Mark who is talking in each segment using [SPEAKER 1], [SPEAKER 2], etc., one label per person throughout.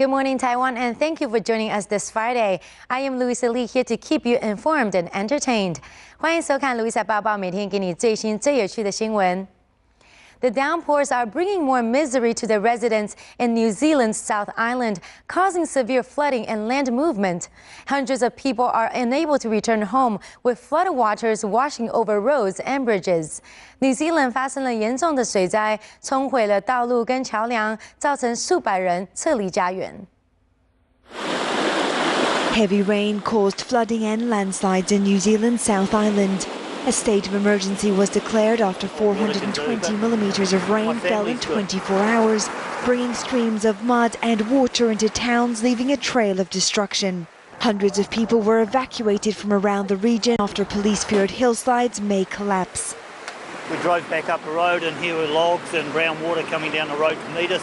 [SPEAKER 1] Good morning, Taiwan, and thank you for joining us this Friday. I am Louisa here to keep you informed and entertained. 欢迎收看 Louisa 报报，每天给你最新最有趣的新闻。The downpours are bringing more misery to the residents in New Zealand's South Island, causing severe flooding and land movement. Hundreds of people are unable to return home, with flood waters washing over roads and bridges. New Zealand 发生了严重的水灾，冲毁了道路跟桥梁，造成数百人撤离家园。
[SPEAKER 2] Heavy rain caused flooding and landslides in New Zealand's South Island. A state of emergency was declared after 420 millimeters of rain fell in 24 hours, bringing streams of mud and water into towns, leaving a trail of destruction. Hundreds of people were evacuated from around the region after police feared hillsides may collapse.
[SPEAKER 3] We drove back up the road and here were logs and brown water coming down the road to meet us.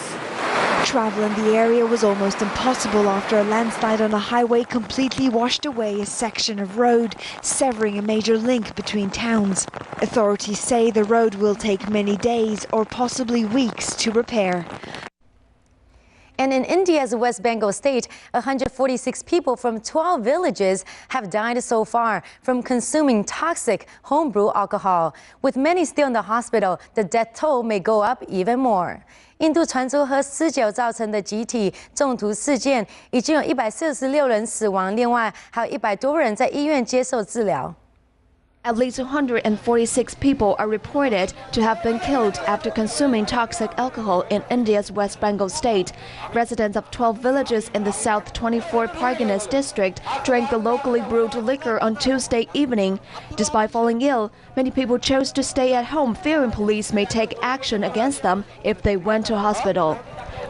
[SPEAKER 2] Travel in the area was almost impossible after a landslide on a highway completely washed away a section of road, severing a major link between towns. Authorities say the road will take many days or possibly weeks to repair.
[SPEAKER 1] And in India's West Bengal state, 146 people from 12 villages have died so far from consuming toxic homebrew alcohol. With many still in the hospital, the death toll may go up even more. 印度传出喝死酒造成的集体中毒事件，已经有146人死亡，另外还有100多人在医院接受治疗。
[SPEAKER 4] At least 146 people are reported to have been killed after consuming toxic alcohol in India's West Bengal state. Residents of 12 villages in the South 24 Parganas district drank the locally brewed liquor on Tuesday evening. Despite falling ill, many people chose to stay at home, fearing police may take action against them if they went to hospital.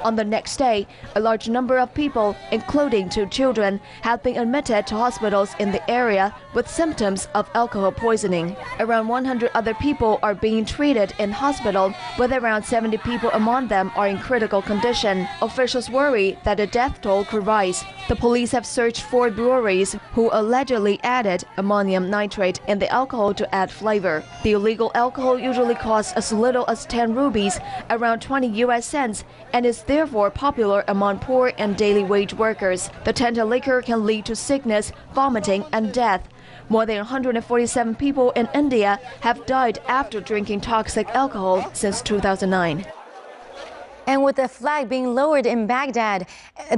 [SPEAKER 4] On the next day, a large number of people, including 2 children, have been admitted to hospitals in the area with symptoms of alcohol poisoning. Around 100 other people are being treated in hospital, with around 70 people among them are in critical condition. Officials worry that the death toll could rise. The police have searched 4 breweries who allegedly added ammonium nitrate in the alcohol to add flavor. The illegal alcohol usually costs as little as 10 rupees, around 20 US cents, and is therefore popular among poor and daily wage workers. The tainted liquor can lead to sickness, vomiting, and death. More than 147 people in India have died after drinking toxic alcohol since 2009.
[SPEAKER 1] And with the flag being lowered in Baghdad,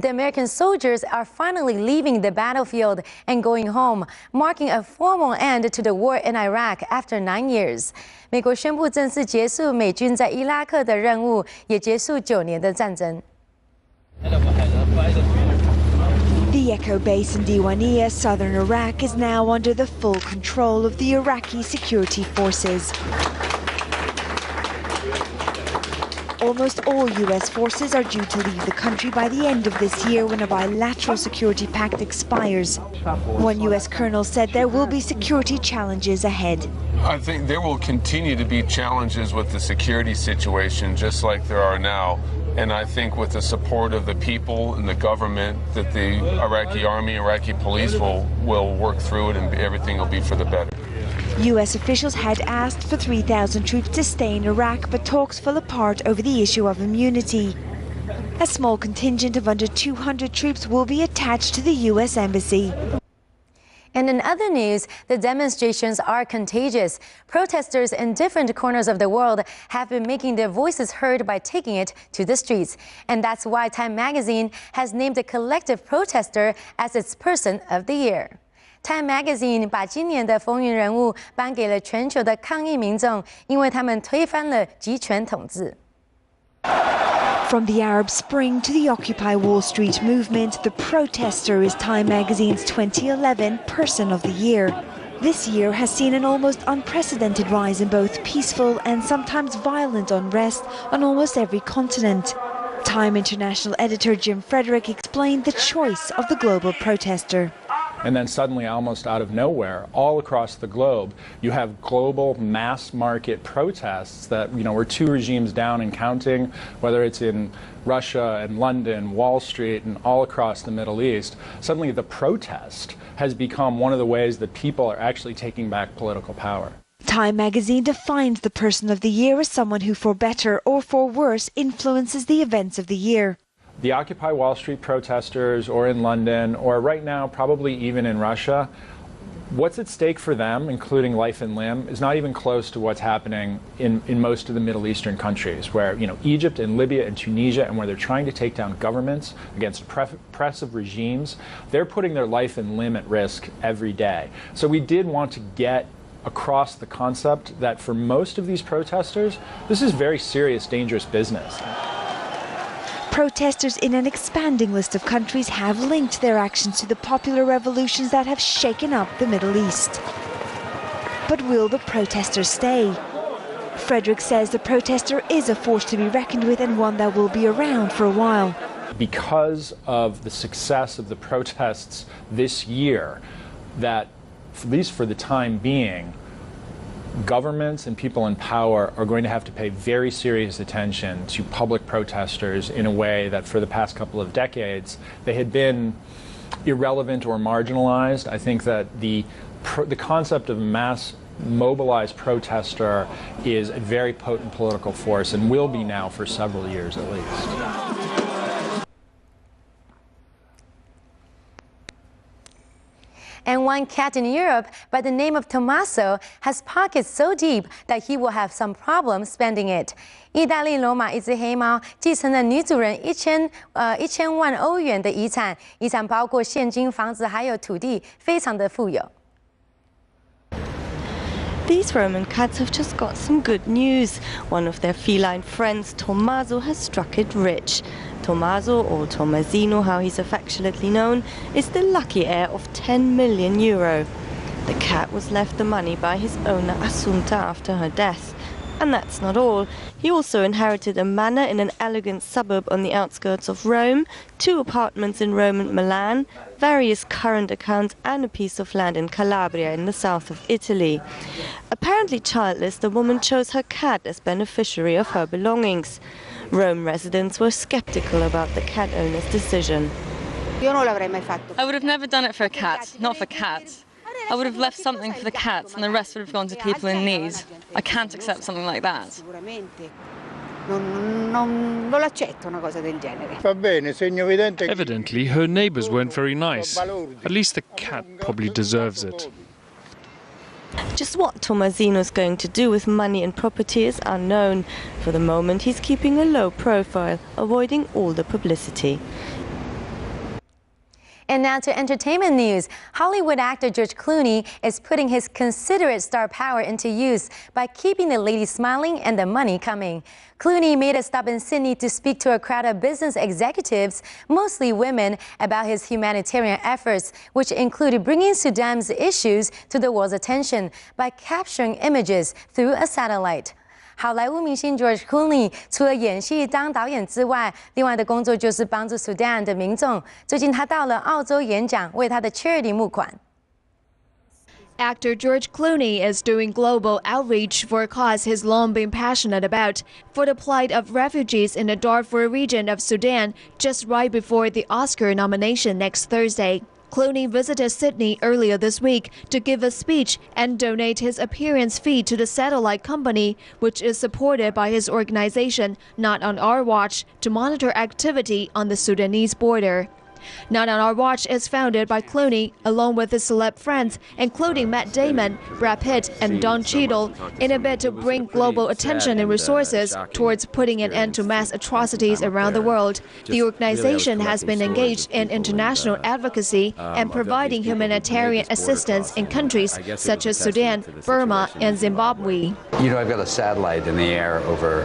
[SPEAKER 1] the American soldiers are finally leaving the battlefield and going home, marking a formal end to the war in Iraq after 9 years. 美国宣布正式结束美军在伊拉克的任务，也结束9年的战争。
[SPEAKER 2] The Echo base in Diwaniyah, southern Iraq, is now under the full control of the Iraqi security forces. Almost all U.S. forces are due to leave the country by the end of this year when a bilateral security pact expires. One U.S. colonel said there will be security challenges ahead.
[SPEAKER 5] I think there will continue to be challenges with the security situation, just like there are now. And I think with the support of the people and the government, that the Iraqi army, Iraqi police will work through it and everything will be for the better.
[SPEAKER 2] U.S. officials had asked for 3,000 troops to stay in Iraq, but talks fell apart over the issue of immunity. A small contingent of under 200 troops will be attached to the U.S. embassy.
[SPEAKER 1] And in other news, the demonstrations are contagious. Protesters in different corners of the world have been making their voices heard by taking it to the streets. And that's why Time magazine has named a collective protester as its Person of the Year. Time magazine 把今年的风云人物颁给了全球的抗议民众，因为他们推翻了集权统治。
[SPEAKER 2] From the Arab Spring to the Occupy Wall Street movement, the protester is Time magazine's 2011 Person of the Year. This year has seen an almost unprecedented rise in both peaceful and sometimes violent unrest on almost every continent. Time International editor Jim Frederick explained the choice of the global protester.
[SPEAKER 6] And then suddenly, almost out of nowhere, all across the globe, you have global mass market protests that, we're 2 regimes down and counting, whether it's in Russia and London, Wall Street, and all across the Middle East. Suddenly the protest has become one of the ways that people are actually taking back political power.
[SPEAKER 2] Time magazine defines the Person of the Year as someone who, for better or for worse, influences the events of the year.
[SPEAKER 6] the Occupy Wall Street protesters, or in London, or right now probably even in Russia, what's at stake for them, including life and limb, is not even close to what's happening in most of the Middle Eastern countries, where Egypt and Libya and Tunisia, and where they're trying to take down governments against oppressive regimes. They're putting their life and limb at risk every day. So we did want to get across the concept that for most of these protesters, this is very serious, dangerous business.
[SPEAKER 2] Protesters in an expanding list of countries have linked their actions to the popular revolutions that have shaken up the Middle East. But will the protesters stay? Frederick says the protester is a force to be reckoned with and one that will be around for a while.
[SPEAKER 6] Because of the success of the protests this year, that, at least for the time being, governments and people in power are going to have to pay very serious attention to public protesters in a way that for the past couple of decades they had been irrelevant or marginalized. I think that the concept of a mass mobilized protester is a very potent political force and will be now for several years at least.
[SPEAKER 1] And one cat in Europe by the name of Tommaso has pockets so deep that he will have some problems spending it. 意大利罗马一只黑猫继承了女主人1000万欧元的遗产，遗产包括现金、房子还有土地，非常的富有。
[SPEAKER 7] These Roman cats have just got some good news. One of their feline friends, Tommaso, has struck it rich. Tommaso, or Tommasino, how he's affectionately known, is the lucky heir of 10 million euro. The cat was left the money by his owner Assunta after her death. And that's not all. He also inherited a manor in an elegant suburb on the outskirts of Rome, 2 apartments in Rome and Milan, various current accounts, and a piece of land in Calabria in the south of Italy. Apparently childless, the woman chose her cat as beneficiary of her belongings. Rome residents were skeptical about the cat owner's decision.
[SPEAKER 8] I would have never done it for a cat, not for cats. I would have left something for the cats and the rest would have gone to people in need. I can't accept something like that.
[SPEAKER 9] Evidently, her neighbours weren't very nice. At least the cat probably deserves it.
[SPEAKER 7] Just what Tommasino's going to do with money and property is unknown. For the moment, he's keeping a low profile, avoiding all the publicity.
[SPEAKER 1] And now to entertainment news. Hollywood actor George Clooney is putting his considerate star power into use by keeping the ladies smiling and the money coming. Clooney made a stop in Sydney to speak to a crowd of business executives, mostly women, about his humanitarian efforts, which included bringing Sudan's issues to the world's attention by capturing images through a satellite. 好莱坞明星 George Clooney 除了演戏当导演之外，另外的工作就是帮助 Sudan 的民众。最近他到了澳洲演讲，为他的 charity 募款。
[SPEAKER 4] Actor George Clooney is doing global outreach for a cause he's long been passionate about, for the plight of refugees in the Darfur region of Sudan, just right before the Oscar nomination next Thursday. Clooney visited Sydney earlier this week to give a speech and donate his appearance fee to the satellite company, which is supported by his organization, Not on Our Watch, to monitor activity on the Sudanese border. Not on Our Watch is founded by Clooney, along with his celeb friends, including Matt Damon, Brad Pitt, and Don Cheadle, in a bid to bring global attention and resources towards putting an end to mass atrocities around the world. The organization has been engaged in international advocacy and providing humanitarian assistance in countries such as Sudan, Burma, and Zimbabwe.
[SPEAKER 10] You know, I've got a satellite in the air over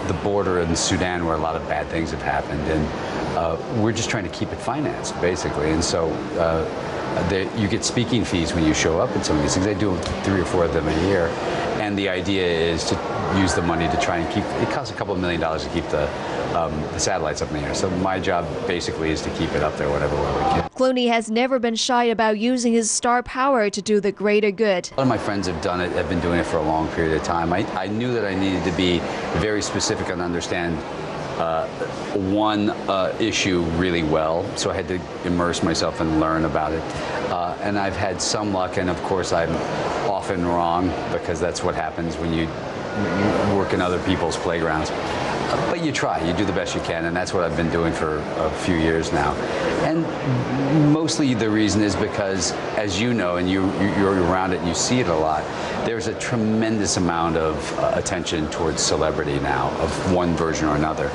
[SPEAKER 10] the border in Sudan where a lot of bad things have happened, and we're just trying to keep it financed, basically. And so you get speaking fees when you show up at some of these things. I do 3 or 4 of them a year, and the idea is to use the money to try and keep. It costs a couple $1 million to keep the satellites up in the air. So my job basically is to keep it up there whatever way we can.
[SPEAKER 4] Clooney has never been shy about using his star power to do the greater good.
[SPEAKER 10] A lot of my friends have done it, have been doing it for a long period of time. I knew that I needed to be very specific and understand one issue really well, so I had to immerse myself and learn about it. And I've had some luck, and of course I'm often wrong, because that's what happens when you work in other people's playgrounds. But you try, you do the best you can, and that's what I've been doing for a few years now. And mostly the reason is because, as you know, and you're around it and you see it a lot, there's a tremendous amount of attention towards celebrity now, of one version or another,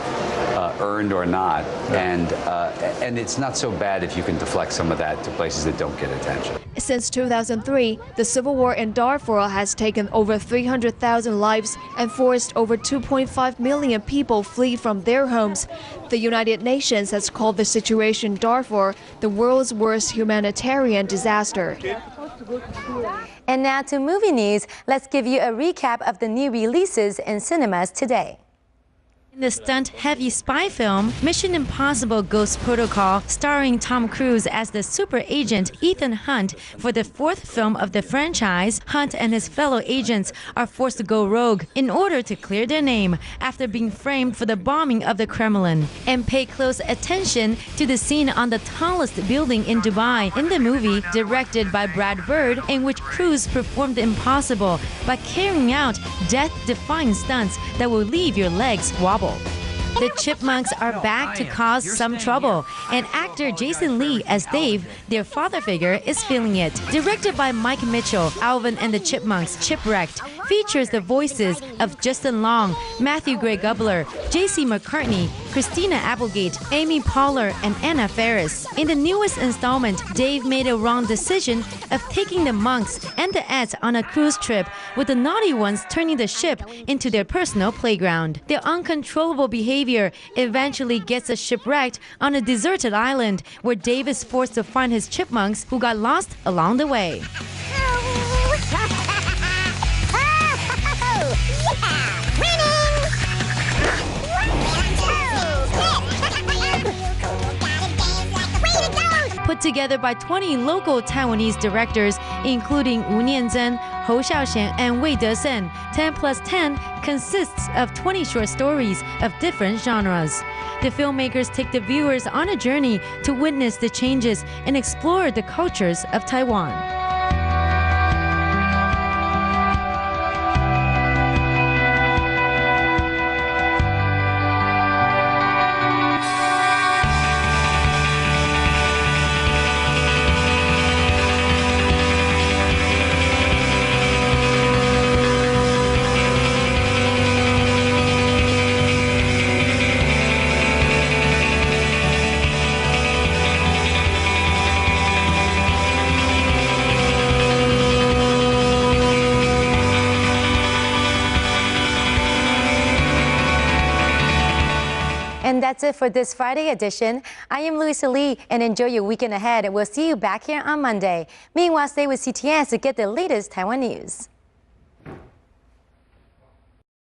[SPEAKER 10] earned or not. And it's not so bad if you can deflect some of that to places that don't get attention.
[SPEAKER 4] Since 2003, the civil war in Darfur has taken over 300,000 lives and forced over 2.5 million people flee from their homes. The United Nations has called the situation in Darfur the world's worst humanitarian disaster.
[SPEAKER 1] And now to movie news, let's give you a recap of the new releases in cinemas today. In the stunt-heavy spy film, Mission Impossible Ghost Protocol, starring Tom Cruise as the super agent Ethan Hunt, for the fourth film of the franchise, Hunt and his fellow agents are forced to go rogue in order to clear their name after being framed for the bombing of the Kremlin. And pay close attention to the scene on the tallest building in Dubai in the movie, directed by Brad Bird, in which Cruise performed the impossible by carrying out death-defying stunts that will leave your legs wobbling. The Chipmunks are back to cause some trouble, and actor Jason Lee as Dave, their father figure, is feeling it. Directed by Mike Mitchell, Alvin and the Chipmunks Chipwrecked features the voices of Justin Long, Matthew Gray Gubler, J.C. McCartney, Christina Applegate, Amy Poehler, and Anna Faris. In the newest installment, Dave made a wrong decision of taking the monks and the Eds on a cruise trip, with the naughty ones turning the ship into their personal playground. Their uncontrollable behavior eventually gets us shipwrecked on a deserted island, where Dave is forced to find his chipmunks who got lost along the way. Put together by 20 local Taiwanese directors, including Wu Nianzhen, Hou Xiaoxian, and Wei Desen, 10+10 consists of 20 short stories of different genres. The filmmakers take the viewers on a journey to witness the changes and explore the cultures of Taiwan. And that's it for this Friday edition. I am Louisa Lee, and enjoy your weekend ahead. We'll see you back here on Monday. Meanwhile, stay with CTS to get the latest Taiwan news.